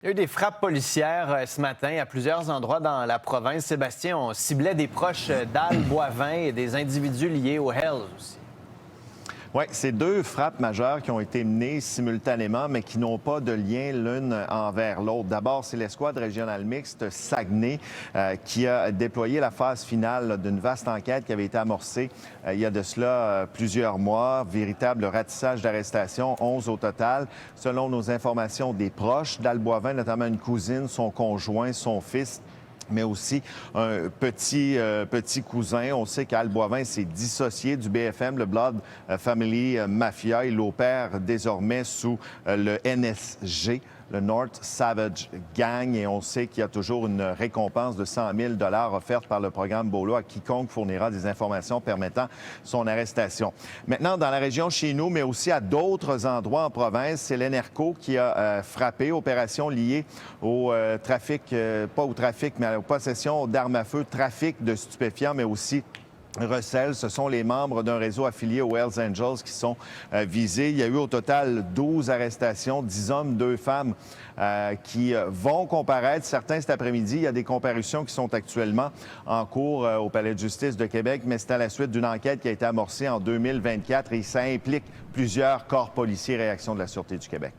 Il y a eu des frappes policières ce matin à plusieurs endroits dans la province. Sébastien, on ciblait des proches d'Al Boivin et des individus liés aux Hells aussi. Oui, c'est deux frappes majeures qui ont été menées simultanément, mais qui n'ont pas de lien l'une envers l'autre. D'abord, c'est l'escouade régionale mixte Saguenay qui a déployé la phase finale d'une vaste enquête qui avait été amorcée il y a de cela plusieurs mois. Véritable ratissage d'arrestations, 11 au total. Selon nos informations des proches d'Al Boivin, notamment une cousine, son conjoint, son fils, mais aussi un petit cousin. On sait qu'Al Boivin s'est dissocié du BFM, le Blood Family Mafia. Il opère désormais sous le NSG, le North Savage Gang, et on sait qu'il y a toujours une récompense de 100 000 offerte par le programme BOLO à quiconque fournira des informations permettant son arrestation. Maintenant, dans la région chez nous, mais aussi à d'autres endroits en province, c'est l'ENERCO qui a frappé, opération liée au trafic, pas au trafic, mais à la possession d'armes à feu, trafic de stupéfiants, mais aussi recel. Ce sont les membres d'un réseau affilié aux Hells Angels qui sont visés. Il y a eu au total 12 arrestations, 10 hommes, 2 femmes qui vont comparaître. Certains cet après-midi. Il y a des comparutions qui sont actuellement en cours au Palais de justice de Québec, mais c'est à la suite d'une enquête qui a été amorcée en 2024 et ça implique plusieurs corps policiers et réactions de la Sûreté du Québec.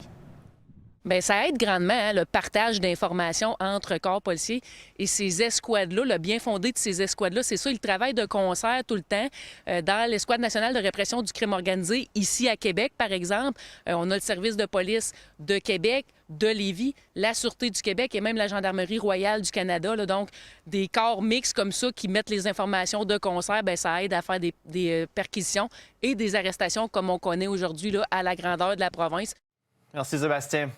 Bien, ça aide grandement, hein, le partage d'informations entre corps policiers et ces escouades-là. Le bien fondé de ces escouades-là, c'est ça, ils travaillent de concert tout le temps. Dans l'Escouade nationale de répression du crime organisé, ici à Québec, par exemple, on a le service de police de Québec, de Lévis, la Sûreté du Québec et même la Gendarmerie royale du Canada. Là, donc, des corps mixtes comme ça qui mettent les informations de concert, bien, ça aide à faire des perquisitions et des arrestations comme on connaît aujourd'hui là, à la grandeur de la province. Merci, Sébastien.